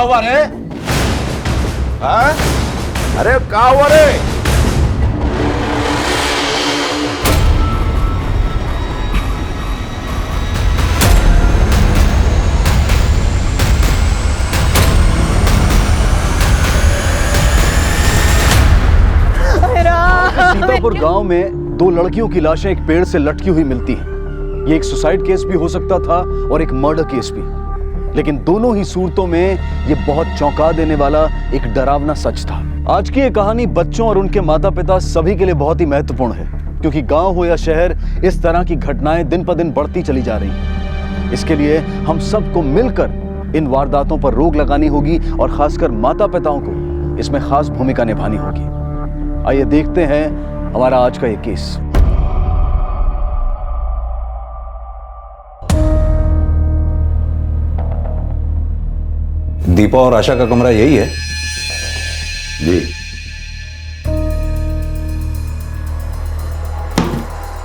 हुआ रे? हाँ? अरे क्या हुआ रे? सीतापुर गांव में दो लड़कियों की लाशें एक पेड़ से लटकी हुई मिलती हैं। ये एक सुसाइड केस भी हो सकता था और एक मर्डर केस भी, लेकिन दोनों ही सूरतों में ये बहुत चौंका देने वाला एक डरावना सच था। आज की ये कहानी बच्चों और उनके माता पिता सभी के लिए बहुत ही महत्वपूर्ण है, क्योंकि गांव हो या शहर, इस तरह की घटनाएं दिन पर दिन बढ़ती चली जा रही हैं। इसके लिए हम सबको मिलकर इन वारदातों पर रोक लगानी होगी और खासकर माता पिताओं को इसमें खास भूमिका निभानी होगी। आइए देखते हैं हमारा आज का ये केस। दीपा और आशा का कमरा यही है? जी।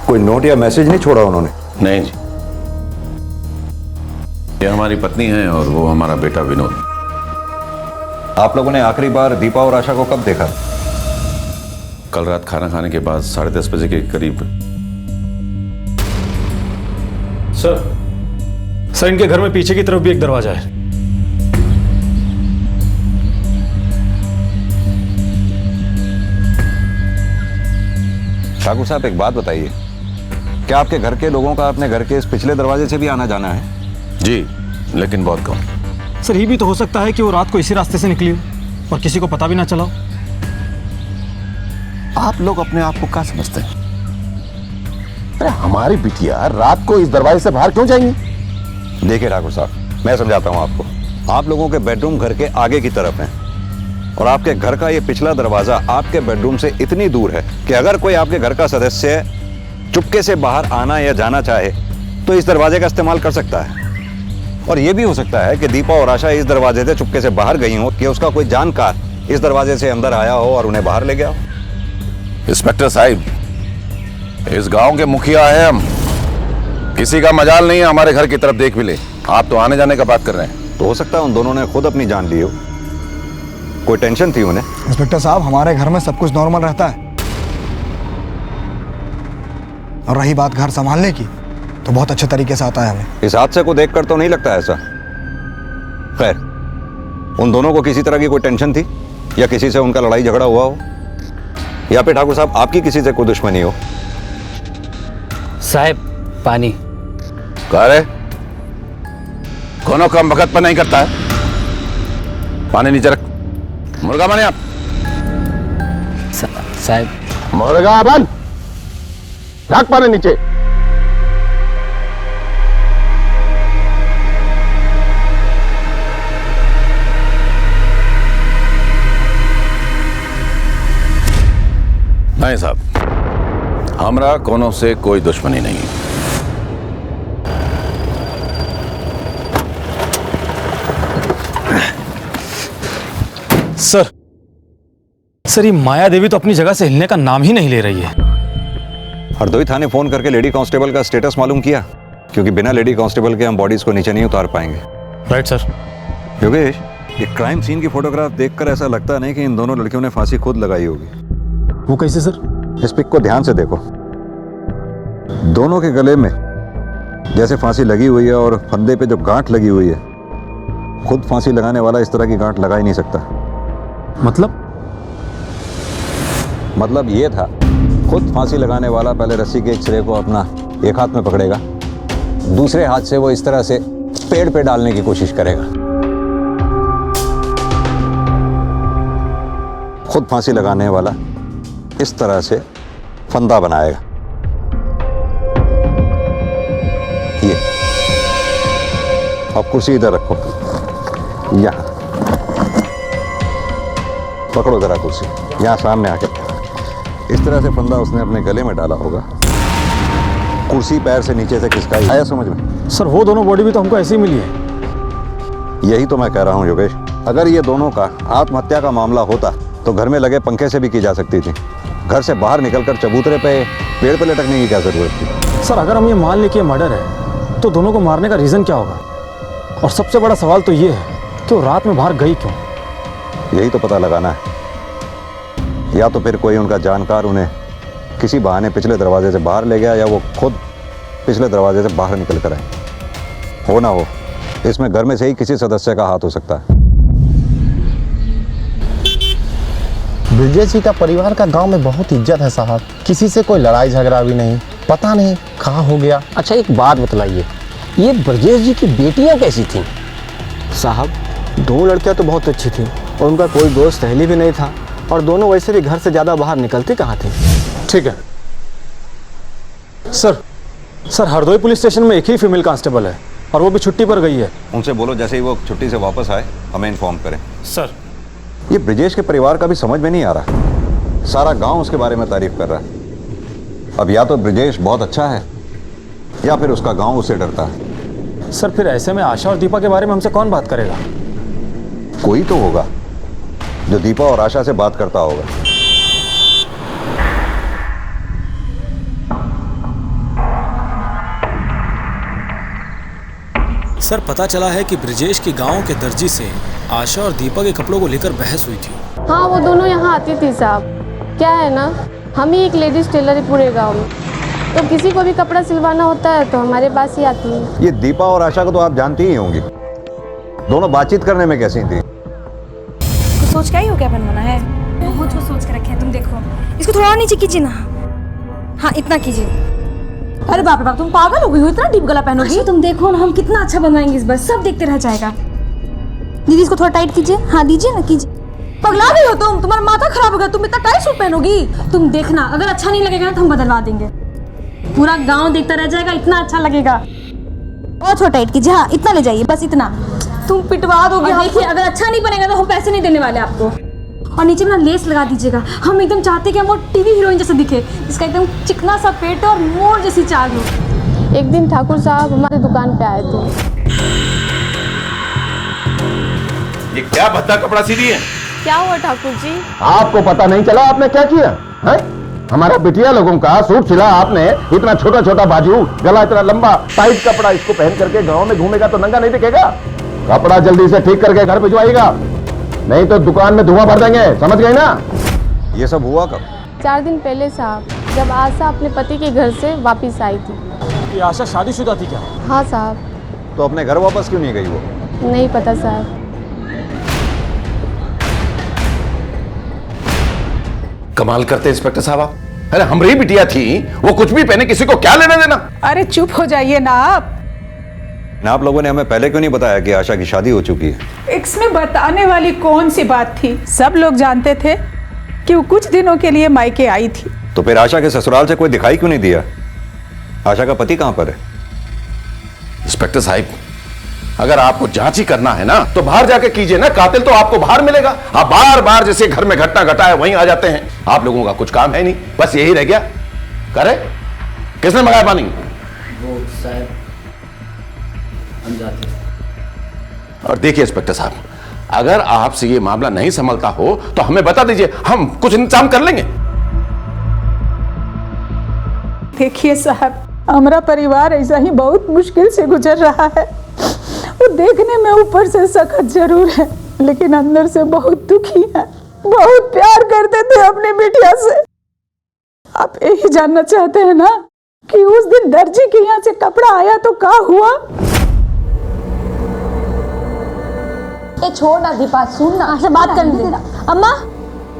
कोई नोट या मैसेज नहीं छोड़ा उन्होंने? नहीं जी, ये हमारी पत्नी है और वो हमारा बेटा विनोद। आप लोगों ने आखिरी बार दीपा और आशा को कब देखा? कल रात खाना खाने के बाद 10:30 बजे के करीब। सर इनके घर में पीछे की तरफ भी एक दरवाजा है। ठाकुर साहब, एक बात बताइए, क्या आपके घर के लोगों का अपने घर के इस पिछले दरवाजे से भी आना जाना है? जी, लेकिन बहुत कम। सर ये भी तो हो सकता है कि वो रात को इसी रास्ते से निकली हो और किसी को पता भी ना चला हो। आप लोग अपने आप को क्या समझते हैं? अरे हमारी बिटिया रात को इस दरवाजे से बाहर क्यों जाएंगी? देखिए ठाकुर साहब, मैं समझाता हूं आपको। आप लोगों के बेडरूम घर के आगे की तरफ है और आपके घर का ये पिछला दरवाजा आपके बेडरूम से इतनी दूर है कि अगर कोई आपके घर का सदस्य चुपके से बाहर आना या जाना चाहे तो इस दरवाजे का इस्तेमाल कर सकता है। और यह भी हो सकता है कि दीपा और आशा इस दरवाजे से चुपके से बाहर गई हो कि उसका कोई जानकार इस दरवाजे से अंदर आया हो और उन्हें बाहर ले गया हो। इंस्पेक्टर साहब, इस गांव के मुखिया हैं हम, किसी का मजाल नहीं है हमारे घर की तरफ देख भी ले। आप तो आने जाने का बात कर रहे हैं। तो हो सकता है उन दोनों ने खुद अपनी जान ली हो, कोई टेंशन थी उन्हें। इंस्पेक्टर साहब, हमारे घर में सब कुछ नॉर्मल रहता है, और रही बात घर संभालने की, तो बहुत अच्छे तरीके से आता है हमें। इस हादसे को देखकर तो नहीं लगता ऐसा। खैर, उन दोनों को किसी तरह की कोई टेंशन थी या किसी से उनका लड़ाई झगड़ा हुआ हो, या फिर ठाकुर साहब आपकी किसी से कोई दुश्मनी हो? साहब पानी। कह रहे कोनो काम वक्त पर नहीं करता है। पानी नीचे रख। मुर्गा बने आप। साहब मुर्गा बन, रख पानी नीचे। नहीं साहब, हमरा कोनो से कोई दुश्मनी नहीं। सर ये माया देवी तो अपनी जगह से हिलने का नाम ही नहीं ले रही है। हरदोई थाने फोन करके लेडी कांस्टेबल का स्टेटस मालूम किया, क्योंकि बिना लेडी कांस्टेबल के हम बॉडीज को नीचे नहीं उतार पाएंगे। Right sir. योगेश, ये क्राइम सीन की फोटोग्राफ देखकर ऐसा लगता नहीं कि इन दोनों लड़कियों ने फांसी खुद लगाई होगी। वो कैसे सर? इस पिक को ध्यान से देखो। दोनों के गले में जैसे फांसी लगी हुई है और फंदे पे जो गांठ लगी हुई है, खुद फांसी लगाने वाला इस तरह की गांठ लगा ही नहीं सकता। मतलब ये था, खुद फांसी लगाने वाला पहले रस्सी के एक सिरे को अपना एक हाथ में पकड़ेगा, दूसरे हाथ से वो इस तरह से पेड़ पे डालने की कोशिश करेगा। खुद फांसी लगाने वाला इस तरह से फंदा बनाएगा। ये अब कुर्सी इधर रखो, यहां पकड़ो जरा कुर्सी, यहां सामने आके। इस तरह से फंदा उसने अपने गले में डाला होगा, कुर्सी पैर से नीचे से खिसकाई। आया समझ में? सर वो दोनों बॉडी भी तो हमको ऐसे ही मिली है। यही तो मैं कह रहा हूं योगेश, अगर ये दोनों का आत्महत्या का मामला होता तो घर में लगे पंखे से भी की जा सकती थी। घर से बाहर निकलकर चबूतरे पे पेड़ पे लटकने की क्या जरूरत थी? सर अगर हम ये मान लें कि ये मर्डर है, तो दोनों को मारने का रीजन क्या होगा? और सबसे बड़ा सवाल तो ये है तो रात में बाहर गई क्यों? यही तो पता लगाना है। या तो फिर कोई उनका जानकार उन्हें किसी बहाने पिछले दरवाजे से बाहर ले गया, या वो खुद पिछले दरवाजे से बाहर निकल कर आए। हो ना हो, इसमें घर में से ही किसी सदस्य का हाथ हो सकता है। ब्रिजेश जी का परिवार का गांव में बहुत इज्जत है साहब, किसी से कोई लड़ाई झगड़ा भी नहीं, पता नहीं कहाँ हो गया। अच्छा एक बात बतलाइए, ये ब्रजेश जी की बेटियां कैसी थीं? साहब, 2 लड़कियां तो बहुत अच्छी थी और उनका कोई दोस्त सहेली भी नहीं था, और दोनों वैसे भी घर से ज़्यादा बाहर निकलती कहाँ थी। ठीक है सर, हरदोई पुलिस स्टेशन में एक ही फीमेल कांस्टेबल है और वो भी छुट्टी पर गई है। उनसे बोलो जैसे ही वो छुट्टी से वापस आए हमें इन्फॉर्म करें। सर, ये ब्रिजेश के परिवार का भी समझ में नहीं आ रहा। सारा गांव उसके बारे में तारीफ कर रहा है। अब या तो ब्रिजेश बहुत अच्छा है या फिर उसका गांव उससे डरता है। सर फिर ऐसे में आशा और दीपा के बारे में हमसे कौन बात करेगा? कोई तो होगा जो दीपा और आशा से बात करता होगा। सर पता चला है कि ब्रिजेश की गांव के दर्जी से आशा और दीपा के कपड़ों को लेकर बहस हुई थी। हाँ वो दोनों यहाँ आती थी साहब। क्या है ना, हम ही एक लेडीज टेलर है पूरे गांव में, तो किसी को भी कपड़ा सिलवाना होता है तो हमारे पास ही आती है। ये दीपा और आशा को तो आप जानती ही होंगी, दोनों बातचीत करने में कैसी थी? तो सोच क्या ही हो क्या बनवाना है? बहुत कुछ सोच के रखे हैं, तुम देखो इसको थोड़ा और नीचे कीजिए ना। हाँ इतना कीजिए। अरे बाप रे बाप, तुम पागल हो गई हो, इतना डीप गला पहनोगी? अच्छा तुम देखो ना, हम कितना अच्छा बनवाएंगे इस बार, सब देखते रह जाएगा। दीदी इसको थोड़ा टाइट कीजिए। हाँ दीजिए ना, कीजिए। पगला गई हो तुम, तुम्हारा माथा खराब हो गया, तुम इतना टाइट सूट पहनोगी? तुम देखना, अगर अच्छा नहीं लगेगा ना तो हम बदलवा देंगे, पूरा गाँव देखता रह जाएगा, इतना अच्छा लगेगा। और थोड़ा टाइट कीजिए। हाँ इतना ले जाइए, बस इतना। तुम पिटवा दोगे। देखिए अगर अच्छा नहीं बनेगा तो हम पैसे नहीं देने वाले आपको। और नीचे में ना लेस लगा दीजिएगा, हम एकदम चाहते हैं कि हम वो टीवी हीरोइन जैसे दिखे, इसका एकदम चिकना सा पेट और मोर जैसी चाल हो। एक दिन ठाकुर साहब हमारे दुकान पे आए थे। ये क्या भद्दा कपड़ा सी है? क्या हुआ ठाकुर जी? आपको पता नहीं चला आपने क्या किया है? हमारा बिटिया लोगों का सूट सिला आपने, इतना छोटा छोटा बाजू, गला इतना लंबा, टाइट कपड़ा, इसको पहन करके गांव में घूमेगा तो नंगा नहीं दिखेगा। कपड़ा जल्दी से ठीक करके घर भिजवाइएगा, नहीं तो दुकान में धुआं भर देंगे, समझ गए ना? ये सब हुआ कब? 4 दिन पहले साहब, जब आशा अपने पति के घर से वापस आई थी। ये आशा शादीशुदा थी क्या? हाँ साहब। तो अपने घर वापस क्यों नहीं गई वो? नहीं पता साहब। कमाल करते इंस्पेक्टर साहब आप। अरे हमारी बिटिया थी, वो कुछ भी पहने, किसी को क्या लेना देना? अरे चुप हो जाइए ना आप लोगों ने हमें पहले क्यों नहीं बताया कि आशा की शादी हो चुकी है? इसमें बताने वाली कौन सी बात थी? सब लोग जानते थे कि वो कुछ दिनों के लिए मायके आई थी। तो फिर आशा के ससुराल से कोई दिखाई क्यों नहीं दिया? आशा का पति कहां पर है? इंस्पेक्टर साहब, अगर आपको जांच ही करना है ना तो बाहर जाके कीजिए ना, कातिल तो आपको बाहर मिलेगा। आप बार बार जैसे घर में घटना घटा है वहीं आ जाते हैं। आप लोगों का कुछ काम है नहीं, बस यही रह गया। करे किसने मंगाया पानी? वो साहब हम जाते हैं। और देखिए इंस्पेक्टर साहब, अगर आपसे ये मामला नहीं संभलता हो तो हमें बता दीजिए, हम कुछ इंतजाम कर लेंगे। देखिए साहब, हमारा परिवार ऐसा ही बहुत मुश्किल से गुजर रहा है। वो देखने में ऊपर से सख्त जरूर है, लेकिन अंदर से बहुत दुखी है। बहुत प्यार करते थे अपनी बिटिया से। आप यही जानना चाहते हैं ना कि उस दिन दर्जी के यहाँ से कपड़ा आया तो क्या हुआ? ये छोड़ ना दीपा, सुन ना, आशा बात करने दे। अम्मा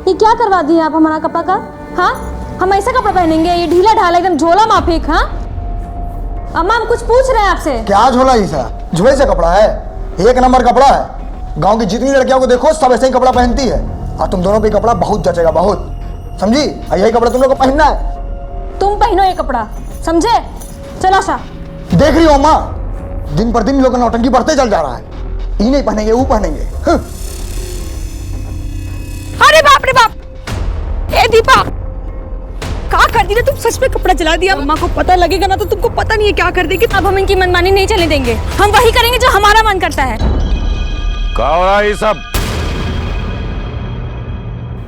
ये क्या करवा दिए आप हमारा कपड़ा का? हाँ हम ऐसा कपड़ा पहनेंगे? ये ढीला ढाला एकदम झोला माफिक। हाँ अम्मा हम कुछ पूछ रहे हैं आपसे। क्या झोला ही सा? झोले से कपड़ा है, 1 नंबर कपड़ा है। गांव की जितनी लड़कियों को देखो सब ऐसे ही कपड़ा पहनती है, और तुम दोनों पे कपड़ा बहुत जचेगा, बहुत, समझी? यही कपड़ा तुम लोग को पहनना है। तुम पहनो ये कपड़ा, समझे? चलो आशा। देख रही हो अम्मा, दिन पर दिन लोग नौटंकी बढ़ते चल जा रहा है। ये नहीं पहनेंगे, वो पहनेंगे। अरे बाप रे बाप, ए दीपा क्या कर दी? तुम सच में कपड़ा जला दिया। अम्मा को पता लगेगा ना तो तुमको पता नहीं है क्या कर देगी। अब हम इनकी मनमानी नहीं चलने देंगे, हम वही करेंगे जो हमारा मन करता है। क्या हो रहा है ये सब?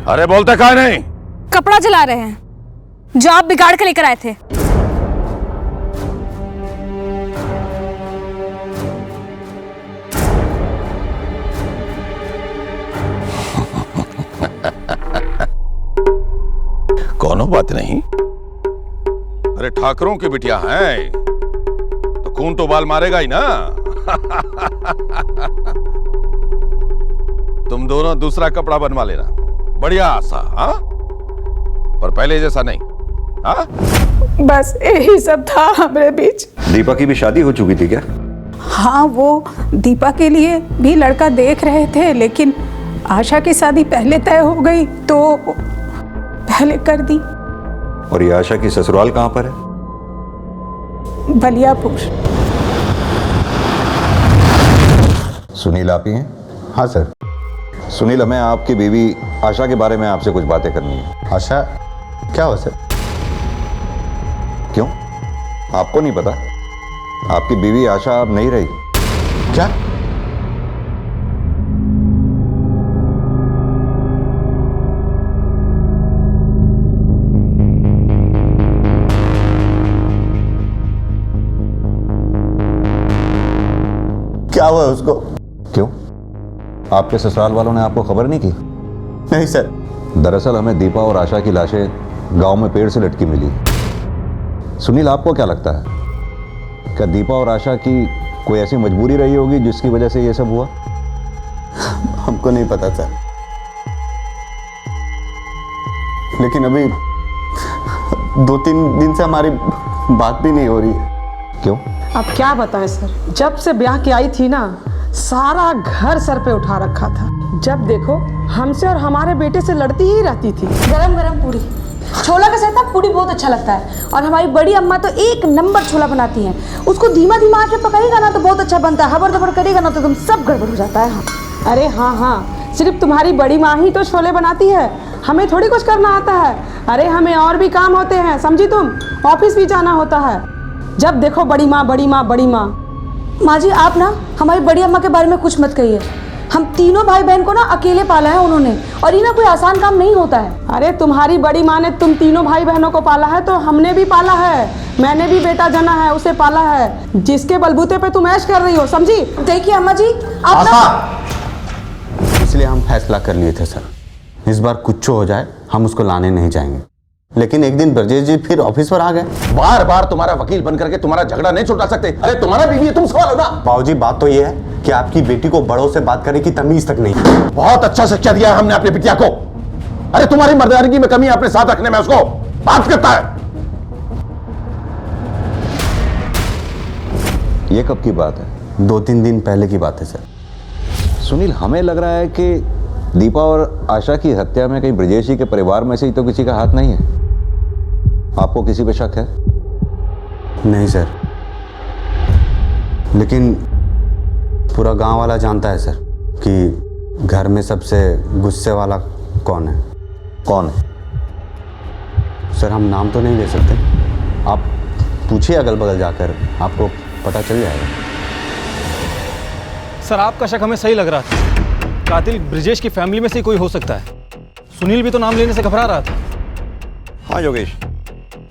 अरे बोलते क्या नहीं? कपड़ा जला रहे हैं जो आप बिगाड़ के लेकर आए थे। मानो बात नहीं। अरे ठाकरों की बिटिया हैं तो खून तो बाल मारेगा ही ना। तुम दोनों दूसरा कपड़ा बनवा लेना, बढ़िया आशा। हाँ, पर पहले जैसा नहीं। हाँ, बस यही सब था हमारे बीच। दीपा की भी शादी हो चुकी थी क्या? हाँ, वो दीपा के लिए भी लड़का देख रहे थे, लेकिन आशा की शादी पहले तय हो गई तो पहले कर दी। और ये आशा की ससुराल कहाँ पर है? बलियापुर। सुनील आप ही हैं? हाँ सर। सुनील, हमें आपकी बीवी आशा के बारे में आपसे कुछ बातें करनी है। आशा क्या हो सर? क्यों, आपको नहीं पता? आपकी बीवी आशा अब नहीं रही। क्या? क्या हुआ उसको? क्यों, आपके ससुराल वालों ने आपको खबर नहीं की? नहीं सर। दरअसल हमें दीपा और आशा की लाशें गांव में पेड़ से लटकी मिली। सुनील, आपको क्या लगता है, क्या दीपा और आशा की कोई ऐसी मजबूरी रही होगी जिसकी वजह से ये सब हुआ? हमको नहीं पता सर, लेकिन अभी 2-3 दिन से हमारी बात भी नहीं हो रही है। क्यों? अब क्या बताएं सर, जब से ब्याह के आई थी ना, सारा घर सर पे उठा रखा था। जब देखो हमसे और हमारे बेटे से लड़ती ही रहती थी। गरम गरम पूरी, छोला का साथ पूरी बहुत अच्छा लगता है। और हमारी बड़ी अम्मा तो एक नंबर छोला बनाती हैं। उसको धीमा धीमा आंच में पकाएगा ना तो बहुत अच्छा बनता है, हबर दबर करेगा ना तो तुम सब गड़बड़ हो जाता है। हाँ। अरे हाँ हाँ, सिर्फ तुम्हारी बड़ी माँ ही तो छोले बनाती है, हमें थोड़ी कुछ करना आता है। अरे हमें और भी काम होते हैं, समझी तुम, ऑफिस भी जाना होता है। जब देखो बड़ी माँ बड़ी माँ बड़ी माँ। माँ जी, आप ना हमारी बड़ी अम्मा के बारे में कुछ मत कहिए। हम तीनों भाई बहन को ना अकेले पाला है उन्होंने, और ये ना कोई आसान काम नहीं होता है। अरे तुम्हारी बड़ी माँ ने तुम तीनों भाई बहनों को पाला है तो हमने भी पाला है। मैंने भी बेटा जना है, उसे पाला है, जिसके बलबूते पे तुम ऐश कर रही हो, समझी? देखिए अम्मा जी, आप ना... इसलिए हम फैसला कर लिए थे सर, इस बार कुछ हो जाए हम उसको लाने नहीं जाएंगे। लेकिन एक दिन ब्रजेश जी फिर ऑफिस पर आ गए। बार बार तुम्हारा वकील बन करके तुम्हारा झगड़ा नहीं छुटा सकते। अरे तुम्हारा बीवी है, तुम सवाल हो ना। बाबूजी, बात तो ये है कि आपकी बेटी को बड़ों से बात करने की तमीज तक नहीं। बहुत अच्छा शिक्षा दिया है हमने अपनी बिटिया को। अरे तुम्हारी मर्दानगी में कमी अपने साथ रखने में उसको बात करता है। ये कब की बात है? 2-3 दिन पहले की बात है सर। सुनील, हमें लग रहा है कि दीपा और आशा की हत्या में कहीं ब्रजेश जी के परिवार में से ही तो किसी का हाथ नहीं है। आपको किसी पे शक है? नहीं सर, लेकिन पूरा गांव वाला जानता है सर कि घर में सबसे गुस्से वाला कौन है। कौन है? सर, हम नाम तो नहीं ले सकते, आप पूछिए अगल बगल जाकर, आपको पता चल जाएगा। सर, आपका शक हमें सही लग रहा था। कातिल ब्रजेश की फैमिली में से ही कोई हो सकता है। सुनील भी तो नाम लेने से घबरा रहा था। हाँ योगेश,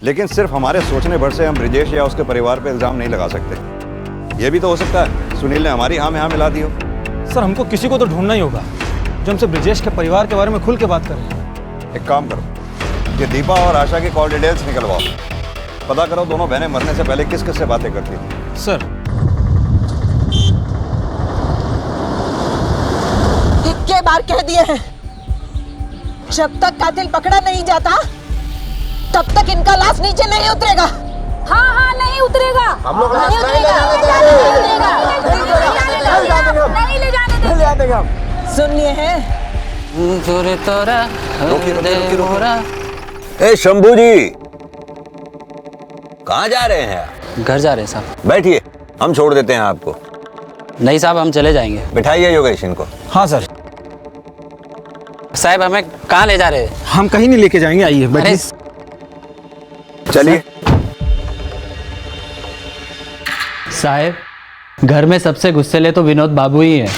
लेकिन सिर्फ हमारे सोचने भर से हम ब्रजेश या उसके परिवार पे इल्जाम नहीं लगा सकते। ये भी तो हो सकता है सुनील ने हमारी हाँ में हाँ मिला दी हो। सर, हमको किसी को तो ढूंढना ही होगा जो हमसे ब्रजेश के परिवार के बारे में खुल के बात करे। एक काम करो, ये दीपा और आशा की कॉल डिटेल्स निकलवाओ, पता करो दोनों बहनें मरने से पहले किस किस से बातें करती थी। सर, कितने बार कह दिए हैं, जब तक कातिल पकड़ा नहीं जाता तब तक इनका लाश नीचे नहीं उतरेगा। हाँ हाँ, नहीं उतरेगा। हम लोग लाश नहीं ले जाने देंगे। सुन लिए हैं? ए शंभू जी, कहाँ जा रहे हैं? घर जा रहे हैं साहब। बैठिए, हम छोड़ देते हैं आपको। नहीं साहब, हम चले जाएंगे। बिठाइए योगेश इनको। हाँ सर। साहब, हमें कहाँ ले जा रहे हैं? हम कहीं नहीं लेके जाएंगे, आइए बैठिए। चलिए। साहब, घर में सबसे गुस्सेले तो विनोद बाबू ही हैं।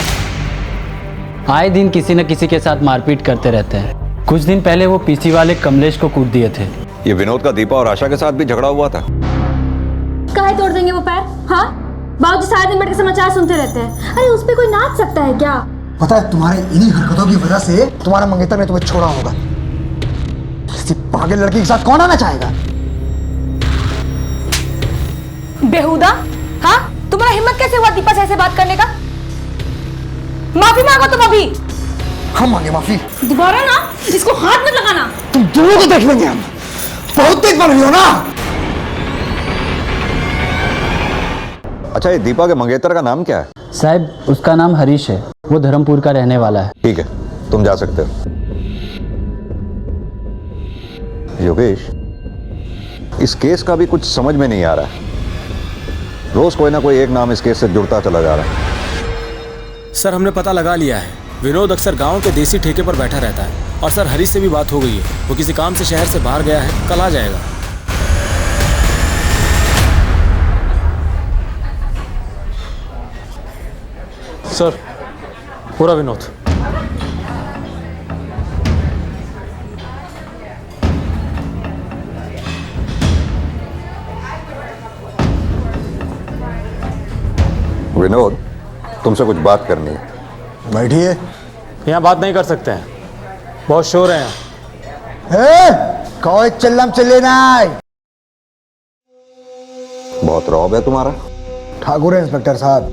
आए दिन किसी न किसी के साथ मारपीट करते रहते हैं। कुछ दिन पहले वो पीसी वाले कमलेश को कूट दिए थे। ये विनोद का दीपा और आशा के साथ भी झगड़ा हुआ था। काहे तोड़ देंगे वो पैर? हाँ, बाबूजी सारे दिन बैठ के समाचार सुनते रहते हैं। अरे उस पे कोई नाच सकता है क्या? पता है, तुम्हारे इन्हीं हरकतों की वजह से तुम्हारा मंगेतर ने तुम्हें छोड़ा होगा। किसी पागल लड़की के साथ कौन आना चाहेगा? बेहुदा, हाँ? तुम्हारा हिम्मत कैसे हुआ दीपा से ऐसे बात करने का? माफी मांगो तुम अभी। हम मांगे माफी? दोबारा ना इसको हाथ मत लगाना। तुम दोनों को देख लेंगे हम। बहुत तेज बन रही हो ना। अच्छा, ये दीपा के मंगेतर का नाम क्या है? साहब उसका नाम हरीश है, वो धर्मपुर का रहने वाला है। ठीक है, तुम जा सकते हो। योगेश, इस केस का भी कुछ समझ में नहीं आ रहा है। रोज कोई ना कोई एक नाम इस केस से जुड़ता चला जा रहा है। सर हमने पता लगा लिया है, विनोद अक्सर गांव के देसी ठेके पर बैठा रहता है। और सर हरीश से भी बात हो गई है, वो किसी काम से शहर से बाहर गया है, कल आ जाएगा। सर पूरा विनोद। विनोद, तुमसे कुछ बात करनी है। बैठिए। यहाँ बात नहीं कर सकते हैं, बहुत शोर है यहाँ। कोई चिल्लम चिल्ले ना। बहुत रौब है तुम्हारा। ठाकुर है इंस्पेक्टर साहब,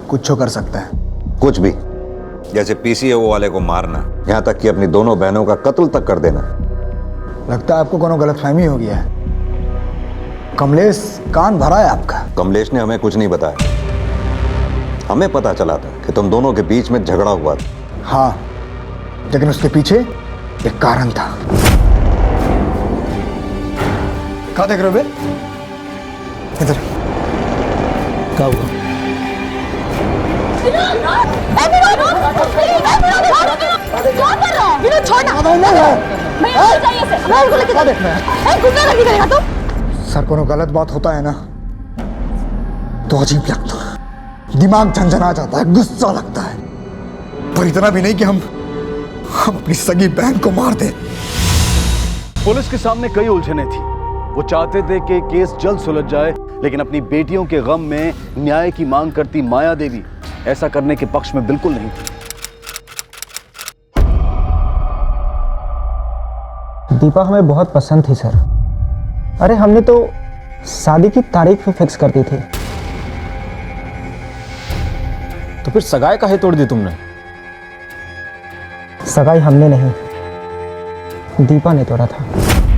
कुछ कर सकता है। कुछ भी, जैसे पीसीओ वाले को मारना, यहाँ तक कि अपनी दोनों बहनों का कत्ल तक कर देना। लगता है आपको कोनो गलतफहमी हो गया है। कमलेश कान भरा है आपका। कमलेश ने हमें कुछ नहीं बताया। हमें पता चला था कि तुम दोनों के बीच में झगड़ा हुआ था। हाँ, लेकिन उसके पीछे एक कारण था। क्या देख रहे हो बे? इधर क्या हुआ? सर, कोनो गलत बात होता है ना तो अजीब लगता है, दिमाग झंझना जाता है, गुस्सा लगता है। पर इतना भी नहीं कि हम अपनी सगी बहन को मार दें। पुलिस के सामने कई उलझनें थी। वो चाहते थे कि केस जल्द सुलझ जाए, लेकिन अपनी बेटियों के गम में न्याय की मांग करती माया देवी ऐसा करने के पक्ष में बिल्कुल नहीं थी। दीपा हमें बहुत पसंद थी सर। अरे हमने तो शादी की तारीख भी फिक्स कर दी थी। तो फिर सगाई काहे तोड़ दी तुमने? सगाई हमने नहीं, दीपा ने तोड़ा था।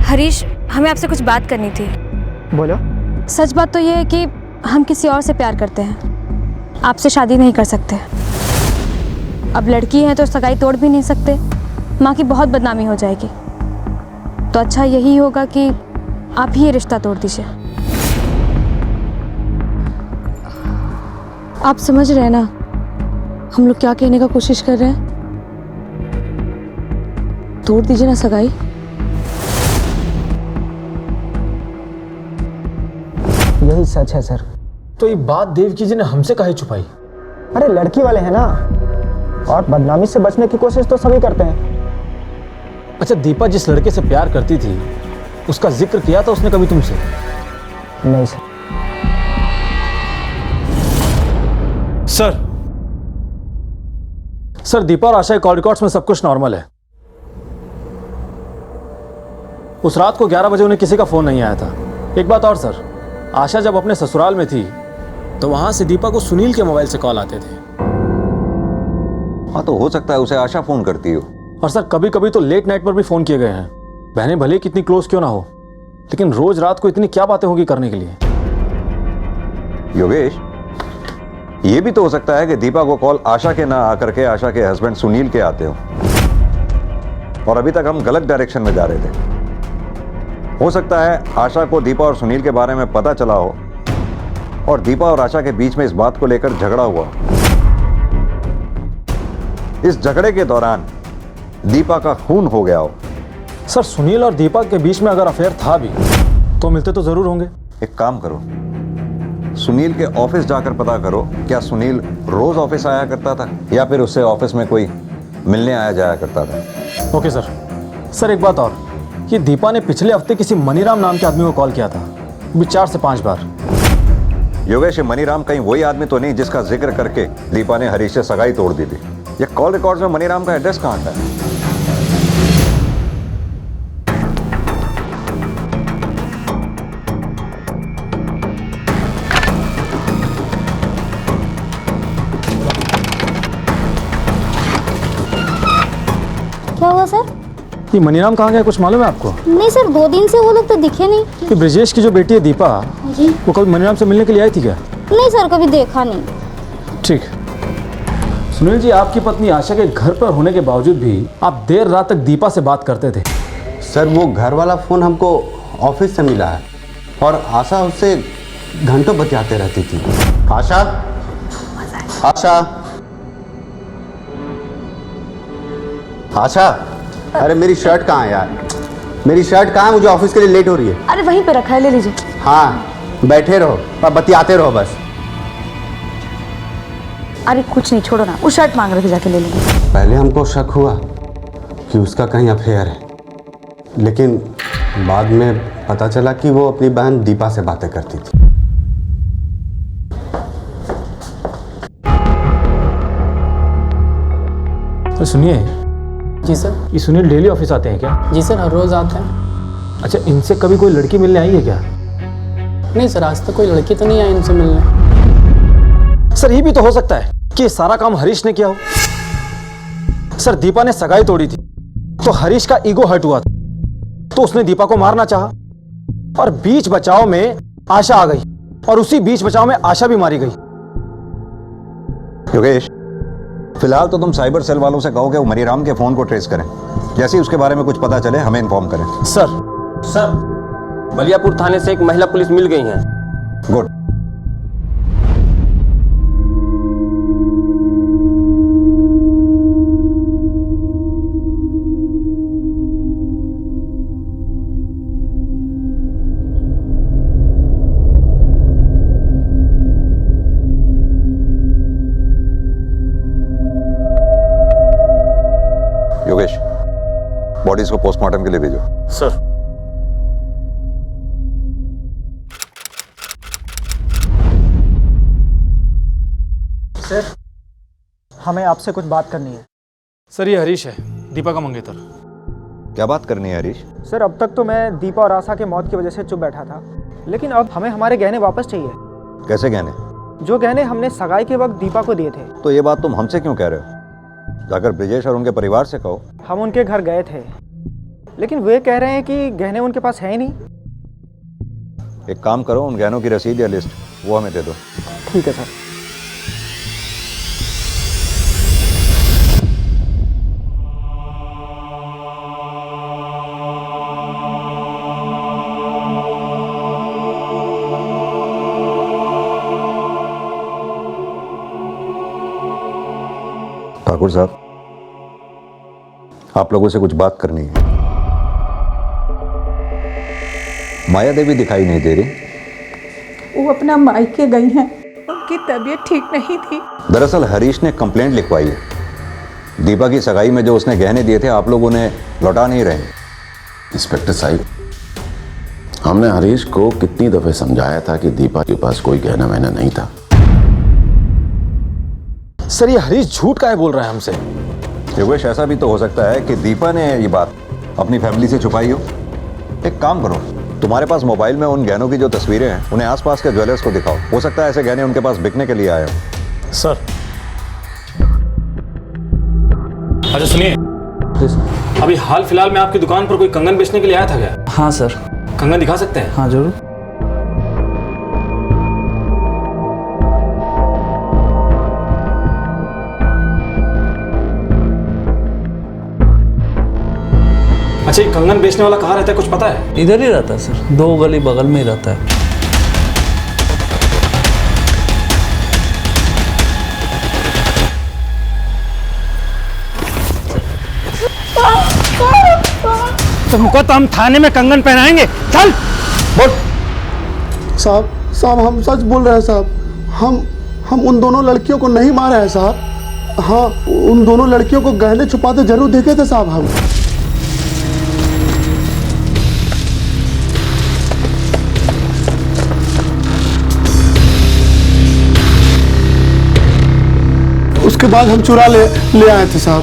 हरीश, हमें आपसे कुछ बात करनी थी। बोलो। सच बात तो ये है कि हम किसी और से प्यार करते हैं, आपसे शादी नहीं कर सकते। अब लड़की है तो सगाई तोड़ भी नहीं सकते, माँ की बहुत बदनामी हो जाएगी। तो अच्छा यही होगा कि आप ही ये रिश्ता तोड़ दीजिए। आप समझ रहे हैं ना हम लोग क्या कहने का कोशिश कर रहे हैं? तोड़ दीजिए ना सगाई। यही सच है सर। तो ये बात देवकी जी ने हमसे काहे छुपाई? अरे लड़की वाले हैं ना, और बदनामी से बचने की कोशिश तो सभी करते हैं। अच्छा, दीपा जिस लड़के से प्यार करती थी उसका जिक्र किया था उसने कभी तुमसे? नहीं सर। सर दीपा और आशा के कॉल रिकॉर्ड्स में सब कुछ नॉर्मल है। उस रात को 11 बजे उन्हें किसी का फोन नहीं आया था। एक बात और सर, आशा जब अपने ससुराल में थी तो वहां से दीपा को सुनील के मोबाइल से कॉल आते थे। हाँ, तो हो सकता है उसे आशा फोन करती हो। और सर कभी कभी तो लेट नाइट पर भी फोन किए गए हैं। बहनें भले कितनी क्लोज क्यों ना हो, लेकिन रोज रात को इतनी क्या बातें होंगी करने के लिए? योगेश, ये भी तो हो सकता है कि दीपा को कॉल आशा के ना आकर के आशा के हस्बैंड सुनील के आते हो, और अभी तक हम गलत डायरेक्शन में जा रहे थे। हो सकता है आशा को दीपा और सुनील के बारे में पता चला हो और दीपा और आशा के बीच में इस बात को लेकर झगड़ा हुआ। इस झगड़े के दौरान दीपा का खून हो गया हो। सर सुनील और दीपा के बीच में अगर अफेयर था भी तो मिलते तो जरूर होंगे। एक काम करो, सुनील के ऑफिस जाकर पता करो, क्या सुनील रोज ऑफिस आया करता था या फिर उससे ऑफिस में कोई मिलने आया जाया करता था। Okay sir. सर एक बात और, कि दीपा ने पिछले हफ्ते किसी मनीराम नाम के आदमी को कॉल किया था, भी 4 से 5 बार। योगेश, मनीराम कहीं वही आदमी तो नहीं जिसका जिक्र करके दीपा ने हरीश से सगाई तोड़ दी थी? ये कॉल रिकॉर्ड्स में मनीराम का एड्रेस कहाँ था? क्या हुआ सर? ये मनीराम कहाँ गया, कुछ मालूम है आपको? नहीं सर, 2 दिन से वो लोग तो दिखे नहीं। कि ब्रजेश की जो बेटी है दीपा, जी, वो कभी मनीराम से मिलने के लिए आई थी क्या? नहीं सर, कभी देखा नहीं। ठीक। सुनील जी, आपकी पत्नी आशा के घर पर होने के बावजूद भी आप देर रात तक दीपा से बात करते थे। सर वो घर वाला फ़ोन हमको ऑफिस से मिला है और आशा उससे घंटों बतियाते रहती थी। आशा, आशा, आशा, अरे मेरी शर्ट कहाँ है यार? मेरी शर्ट कहाँ है? मुझे ऑफिस के लिए लेट हो रही है। अरे वहीं पे रखा है, ले लीजिए। हाँ, बैठे रहो और बतियाते रहो बस। अरे कुछ नहीं, छोड़ो ना, वो शर्ट मांग रहे थे, जाके ले लेंगे। पहले हमको शक हुआ कि उसका कहीं अफेयर है, लेकिन बाद में पता चला कि वो अपनी बहन दीपा से बातें करती थी। तो सुनिए। जी सर। ये सुनील डेली ऑफिस आते हैं क्या? जी सर, हर रोज़ आते हैं। अच्छा, इनसे कभी कोई लड़की मिलने आई है क्या? नहीं सर, आज तक कोई लड़की तो नहीं आई इनसे मिलने। सर ये भी तो हो सकता है कि ये सारा काम हरीश ने किया हो। सर दीपा ने सगाई तोड़ी थी तो हरीश का ईगो हर्ट हुआ था, तो उसने दीपा को मारना चाहा और बीच बचाव में आशा आ गई और उसी बीच बचाव में आशा भी मारी गई। योगेश, फिलहाल तो तुम साइबर सेल वालों से कहो कि वो मनीराम के फोन को ट्रेस करें। जैसे ही उसके बारे में कुछ पता चले हमें इन्फॉर्म करें। सर बलियापुर थाने से एक महिला पुलिस मिल गई है। गुड। योगेश, बॉडीज को पोस्टमार्टम के लिए भेजो। सर। सर, हमें आपसे कुछ बात करनी है। सर ये हरीश है, दीपा का मंगेतर। क्या बात करनी है हरीश? सर अब तक तो मैं दीपा और आशा के मौत की वजह से चुप बैठा था, लेकिन अब हमें हमारे गहने वापस चाहिए। कैसे गहने? जो गहने हमने सगाई के वक्त दीपा को दिए थे। तो ये बात तुम हमसे क्यों कह रहे हो? जाकर ब्रिजेश और उनके परिवार से कहो। हम उनके घर गए थे, लेकिन वे कह रहे हैं कि गहने उनके पास है ही नहीं। एक काम करो, उन गहनों की रसीद या लिस्ट वो हमें दे दो। ठीक है सर। ठाकुर साहब, आप लोगों से कुछ बात करनी है। माया देवी दिखाई नहीं दे रही। वो अपना मायके गई हैं, उनकी तबीयत ठीक नहीं थी। दरअसल हरीश ने कंप्लेंट लिखवाई है। दीपा की सगाई में जो उसने गहने दिए थे आप लोग उन्हें लौटा नहीं रहे। इंस्पेक्टर साहब, हमने हरीश को कितनी दफे समझाया था कि दीपा के पास कोई गहना वहना नहीं था। सर ये हरीश झूठ काहे बोल रहा है हमसे? योगेश, ऐसा भी तो हो सकता है कि दीपा ने ये बात अपनी फैमिली से छुपाई हो। एक काम करो, तुम्हारे पास मोबाइल में उन गहनों की जो तस्वीरें हैं उन्हें आसपास के ज्वेलर्स को दिखाओ। हो सकता है ऐसे गहने उनके पास बिकने के लिए आए हो। सर। अच्छा सुनिए, अभी हाल फिलहाल में आपकी दुकान पर कोई कंगन बेचने के लिए आया था क्या? हाँ सर। कंगन दिखा सकते हैं? हाँ जरूर। अच्छा ये कंगन बेचने वाला कहाँ रहता है, कुछ पता है? इधर ही रहता है सर, 2 गली बगल में ही रहता है। तुमको तो हम थाने में कंगन पहनाएंगे। चल बोल। साहब हम सच बोल रहे हैं साहब। हम उन दोनों लड़कियों को नहीं मारे हैं साहब। हाँ, उन दोनों लड़कियों को गहने छुपाते जरूर देखे थे साहब हम। उसके बाद हम चुरा ले आए थे साहब।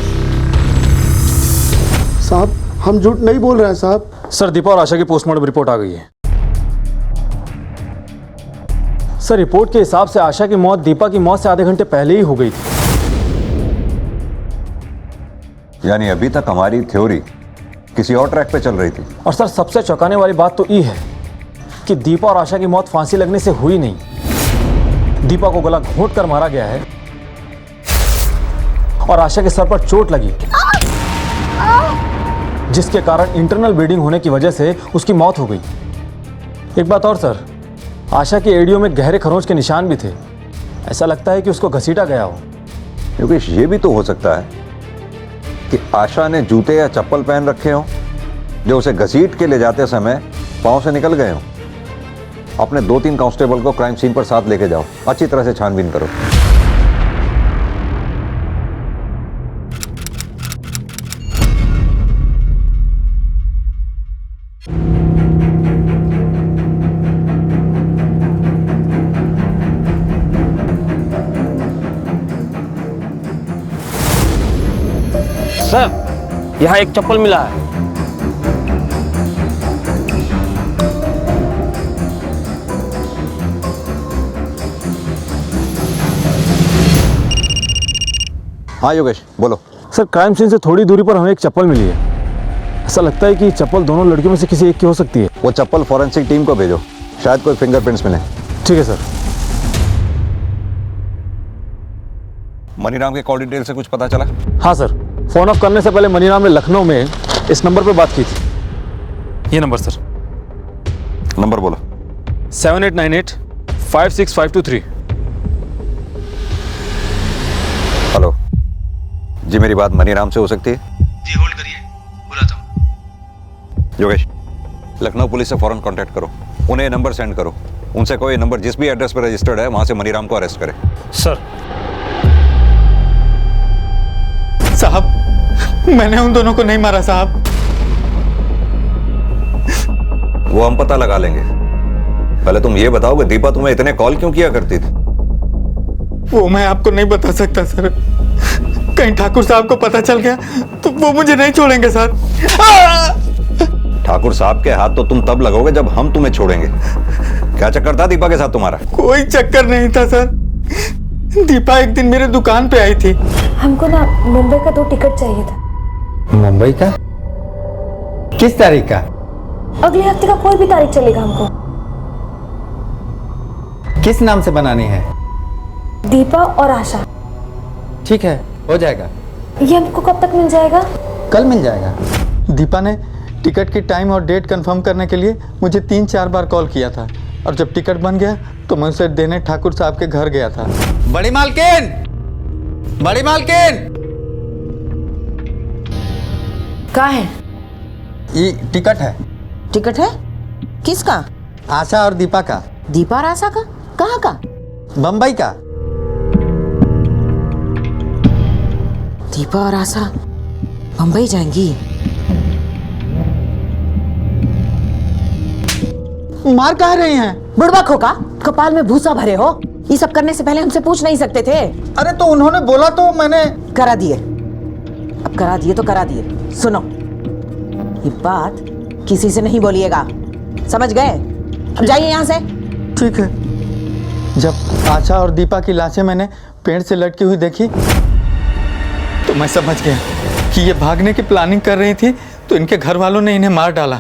साहब हम झूठ नहीं बोल रहे हैं साहब। सर दीपा और आशा की पोस्टमार्टम रिपोर्ट आ गई है। सर रिपोर्ट के हिसाब से आशा की मौत दीपा की मौत से आधे घंटे पहले ही हो गई थी। यानी अभी तक हमारी थ्योरी किसी और ट्रैक पे चल रही थी। और सर सबसे चौंकाने वाली बात तो ये है कि दीपा और आशा की मौत फांसी लगने से हुई नहीं। दीपा को गला घोंट कर मारा गया है और आशा के सर पर चोट लगी, जिसके कारण इंटरनल ब्लीडिंग होने की वजह से उसकी मौत हो गई। एक बात और सर, आशा की एड़ियों में गहरे खरोंच के निशान भी थे। ऐसा लगता है कि उसको घसीटा गया हो। योगेश, ये भी तो हो सकता है कि आशा ने जूते या चप्पल पहन रखे हो जो उसे घसीट के ले जाते समय पांव से निकल गए हो। अपने 2-3 कांस्टेबल को क्राइम सीन पर साथ लेके जाओ, अच्छी तरह से छानबीन करो। सर, यहाँ एक चप्पल मिला है। हाँ योगेश, बोलो। सर, क्राइम सीन से थोड़ी दूरी पर हमें एक चप्पल मिली है। ऐसा लगता है कि चप्पल दोनों लड़कियों में से किसी एक की हो सकती है। वो चप्पल फॉरेंसिक टीम को भेजो, शायद कोई फिंगरप्रिंट्स मिले। ठीक है सर। मनीराम के कॉल डिटेल से कुछ पता चला? हाँ सर, फोन ऑफ करने से पहले मनीराम ने लखनऊ में इस नंबर पर बात की थी। ये नंबर सर। नंबर बोलो। 7898-56523। हेलो जी, मेरी बात मनीराम से हो सकती है? जी होल्ड करिए, बुलाता हूँ। योगेश, लखनऊ पुलिस से फौरन कांटेक्ट करो, उन्हें नंबर सेंड करो। उनसे कोई नंबर जिस भी एड्रेस पर रजिस्टर्ड है वहां से मनीराम को अरेस्ट करे। सर। साहब, मैंने उन दोनों को नहीं मारा साहब। वो हम पता लगा लेंगे। पहले तुम ये बताओ कि दीपा तुम्हें इतने कॉल क्यों किया करती थी? वो मैं आपको नहीं बता सकता सर। कहीं ठाकुर साहब को पता चल गया तो वो मुझे नहीं छोड़ेंगे सर। ठाकुर साहब के हाथ तो तुम तब लगोगे जब हम तुम्हें छोड़ेंगे। क्या चक्कर था दीपा के साथ तुम्हारा? कोई चक्कर नहीं था सर। दीपा एक दिन मेरे दुकान पे आई थी। हमको ना मुंबई का 2 टिकट चाहिए था। मुंबई का? किस तारीख का? अगले हफ्ते का कोई भी तारीख चलेगा हमको। किस नाम से बनानी है? दीपा और आशा। ठीक है, हो जाएगा। ये हमको कब तक मिल जाएगा? कल मिल जाएगा। दीपा ने टिकट की टाइम और डेट कंफर्म करने के लिए मुझे 3-4 बार कॉल किया था और जब टिकट बन गया तो मैं उसे देने ठाकुर साहब के घर गया था। बड़ी मालकिन, बड़ी मालकिन। कहाँ है? ये टिकट है। टिकट है? किसका? आशा और दीपा का। दीपा और आशा का? कहाँ का? बम्बई का। दीपा और आशा बम्बई जाएंगी? मार कह रही हैं? बुढ़वा खोका, कपाल में भूसा भरे हो। ये सब करने से पहले हमसे पूछ नहीं सकते थे? अरे तो उन्होंने बोला तो मैंने करा दिए। अब करा दिए तो करा दिए। सुनो, ये बात किसी से नहीं बोलिएगा, समझ गए? अब जाइए यहाँ से। ठीक है। जब आशा और दीपा की लाशें मैंने पेड़ से लटकी हुई देखी तो मैं समझ गया कि ये भागने की प्लानिंग कर रही थी, तो इनके घर वालों ने इन्हें मार डाला।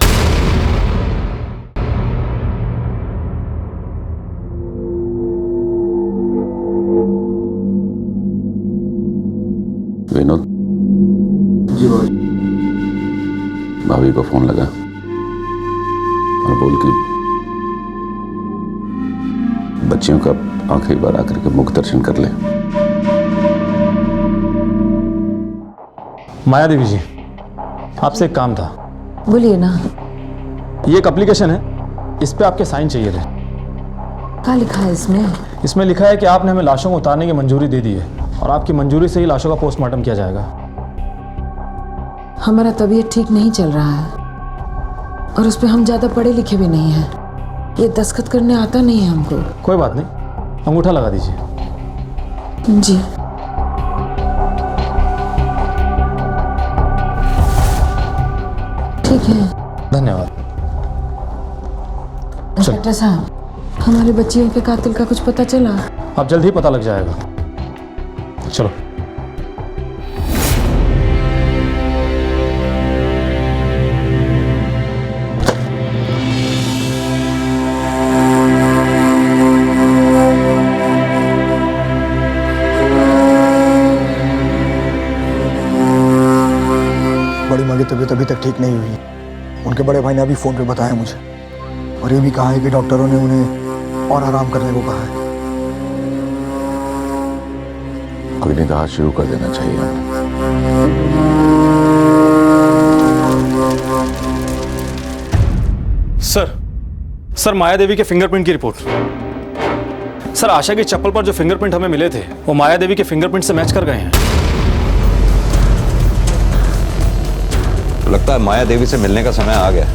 विनोद जी भाई। भाभी को फोन लगा और बोल के बच्चियों का आखिरी बार आकर के मुख दर्शन कर ले। माया देवी जी, आपसे एक काम था। बोलिए ना। ये एक एप्लीकेशन है, इस पे आपके साइन चाहिए थे। क्या लिखा है इसमें? इसमें लिखा है कि आपने हमें लाशों को उतारने की मंजूरी दे दी है और आपकी मंजूरी से ही लाशों का पोस्टमार्टम किया जाएगा। हमारा तबीयत ठीक नहीं चल रहा है और उस पर हम ज़्यादा पढ़े लिखे भी नहीं हैं। ये दस्तखत करने आता नहीं है हमको। कोई बात नहीं, अंगूठा लगा दीजिए। जी। ठीक है, धन्यवाद। इंस्पेक्टर साहब, हमारे बच्चियों के कातिल का कुछ पता चला? अब जल्द ही पता लग जाएगा। चलो। बड़ी माँ की तबीयत अभी तक ठीक नहीं हुई। उनके बड़े भाई ने अभी फ़ोन पे बताया मुझे, और ये भी कहा है कि डॉक्टरों ने उन्हें और आराम करने को कहा है। कोई निदान शुरू कर देना चाहिए। सर माया देवी के फिंगरप्रिंट की रिपोर्ट। सर आशा की चप्पल पर जो फिंगरप्रिंट हमें मिले थे वो माया देवी के फिंगरप्रिंट से मैच कर गए हैं। तो लगता है माया देवी से मिलने का समय आ गया।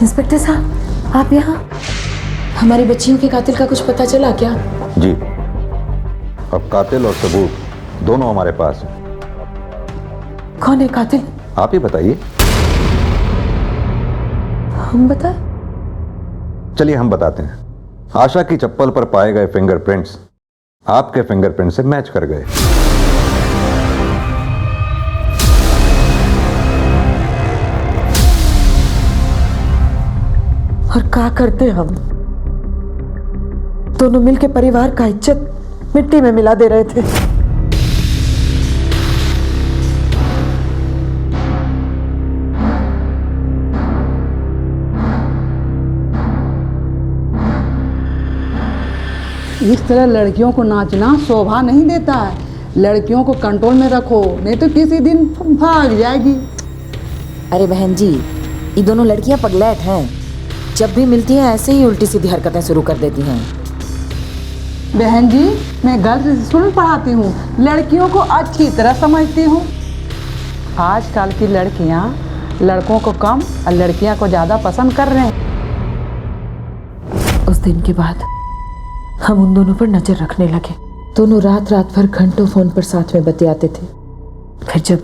इंस्पेक्टर साहब, आप यहाँ? हमारी बच्चियों के कातिल का कुछ पता चला क्या? जी, अब कातिल और सबूत दोनों हमारे पास हैं। कौन है कातिल? आप ही बताइए। हम बताएं? चलिए हम बताते हैं। आशा की चप्पल पर पाए गए फिंगरप्रिंट्स आपके फिंगरप्रिंट से मैच कर गए। और क्या करते हम दोनों मिलके परिवार का इज्जत मिट्टी में मिला दे रहे थे। इस तरह लड़कियों को नाचना शोभा नहीं देता है। लड़कियों को कंट्रोल में रखो, नहीं तो किसी दिन भाग जाएगी। अरे बहन जी, ये दोनों लड़कियां पगलैट हैं। जब भी मिलती हैं ऐसे ही उल्टी सीधी हरकतें शुरू कर देती हैं। बहन जी, मैं गर्ल्स स्कूल पढ़ाती हूँ, लड़कियों को अच्छी तरह समझती हूँ। आजकल की लड़कियाँ लड़कों को कम और लड़कियाँ को ज़्यादा पसंद कर रहे हैं। उस दिन के बाद हम उन दोनों पर नजर रखने लगे। दोनों रात रात भर घंटों फोन पर साथ में बतियाते थे। फिर जब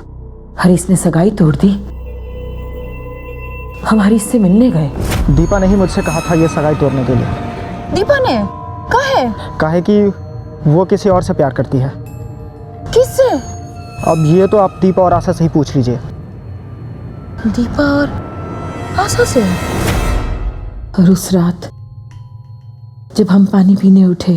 हरीश ने सगाई तोड़ दी, हम हरीश से मिलने गए। दीपा ने ही मुझसे कहा था ये सगाई तोड़ने के लिए। दीपा ने कहा कि वो किसी और से प्यार करती है। किससे? अब ये तो आप दीपा और आशा से ही पूछ लीजिए। दीपा और आशा से? और उस रात जब हम पानी पीने उठे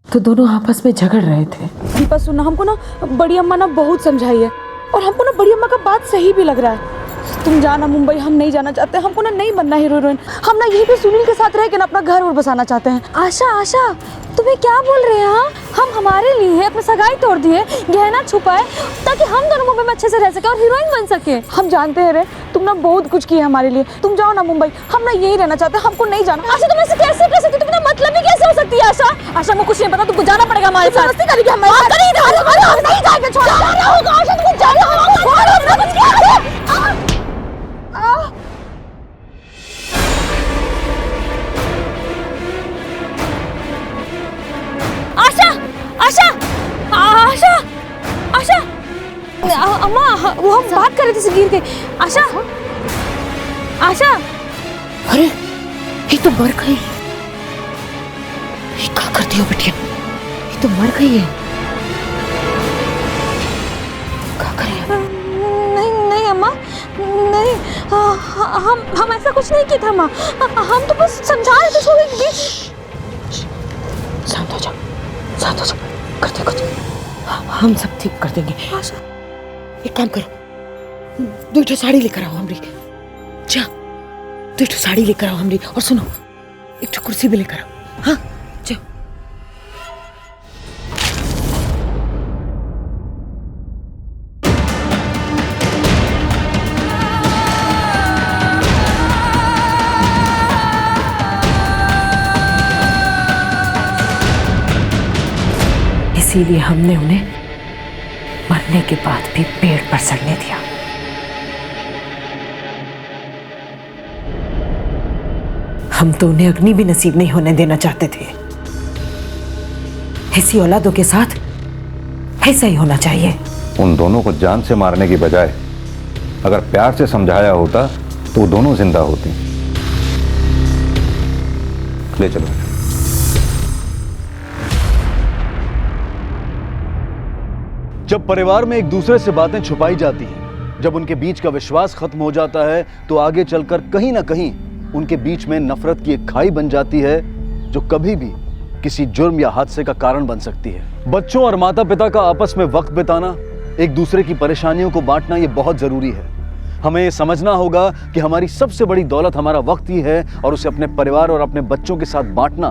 तो दोनों आपस में झगड़ रहे थे। दीपा सुनना, हमको ना बड़ी अम्मा ना बहुत समझाई है और हमको ना बड़ी अम्मा का बात सही भी लग रहा है। तुम जाना मुंबई, हम नहीं जाना चाहते। हमको ना नहीं बनना हीरो हीरोइन। हम ना यहीं पे सुनील के साथ रह के ना अपना घर और बसाना चाहते हैं। आशा तुम्हें क्या बोल रहे हैं? हम हमारे लिए अपनी सगाई तोड़ दिए, गहना छुपाए ताकि हम दोनों मुंबई में अच्छे से रह सके और हीरोइन बन सके। हम जानते हैं रे, तुम ना बहुत कुछ किया हमारे लिए। तुम जाओ ना मुंबई, हम ना यही रहना चाहते हैं। हमको नहीं जाना। आशा तुम ऐसे कैसे कर सकती? तुम मतलब ही कैसे हो सकती है? आशा मैं कुछ नहीं पता, तुमको जाना पड़ेगा हमारे साथ। मस्ती करेगी हम नहीं जाएंगे। छोड़ जाना होगा आशा, तुमको जाना होगा। आशा अम्मा, वो हम बात कर रहे थे गिर के। आशा अरे ये तो मर गई। ये क्या करती हो बिटिया? ये तो मर गई है। क्या करें? नहीं अम्मा, नहीं। हम ऐसा कुछ नहीं किया था अम्मा। हम तो बस समझा रहे थे। शांत हो जाओ, शांत हो जाओ। करते हम सब ठीक कर देंगे। एक काम करो, 2 साड़ी लेकर आओ हमरी। जा 2 साड़ी लेकर आओ हमरी। और सुनो, 1 कुर्सी भी लेकर आओ। हाँ जाओ। इसीलिए हमने उन्हें मरने के बाद भी पेड़ पर सड़ने दिया। हम तो उन्हें अग्नि भी नसीब नहीं होने देना चाहते थे। ऐसी औलादों के साथ ऐसा ही होना चाहिए। उन दोनों को जान से मारने की बजाय अगर प्यार से समझाया होता तो वो दोनों जिंदा होती। ले चलो। जब परिवार में एक दूसरे से बातें छुपाई जाती हैं, जब उनके बीच का विश्वास खत्म हो जाता है, तो आगे चलकर कहीं ना कहीं उनके बीच में नफरत की एक खाई बन जाती है जो कभी भी किसी जुर्म या हादसे का कारण बन सकती है। बच्चों और माता पिता का आपस में वक्त बिताना, एक दूसरे की परेशानियों को बांटना, ये बहुत जरूरी है। हमें ये समझना होगा कि हमारी सबसे बड़ी दौलत हमारा वक्त ही है और उसे अपने परिवार और अपने बच्चों के साथ बांटना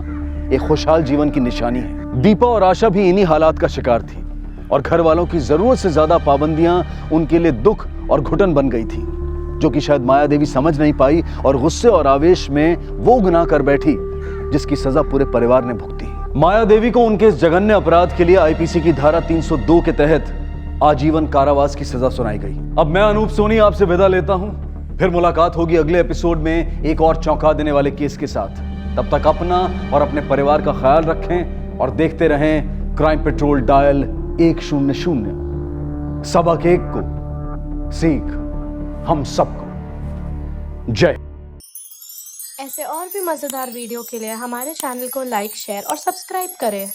एक खुशहाल जीवन की निशानी है। दीपा और आशा भी इन्हीं हालात का शिकार थी और घर वालों की जरूरत से ज्यादा पाबंदियां उनके लिए दुख और घुटन बन गई थी, जो कि शायद माया देवी समझ नहीं पाई और गुस्से और आवेश में वो गुनाह कर बैठी जिसकी सजा पूरे परिवार ने भुगती। माया देवी को उनके इस जघन्य अपराध के लिए आईपीसी की धारा 302 के तहत आजीवन कारावास की सजा सुनाई गई। अब मैं अनूप सोनी आपसे विदा लेता हूं। फिर मुलाकात होगी अगले एपिसोड में एक और चौंका देने वाले केस के साथ। तब तक अपना और अपने परिवार का ख्याल रखें और देखते रहें क्राइम पेट्रोल डायल 100। सबक एक को, सीख हम सबको। जय। ऐसे और भी मज़ेदार वीडियो के लिए हमारे चैनल को लाइक, शेयर और सब्सक्राइब करें।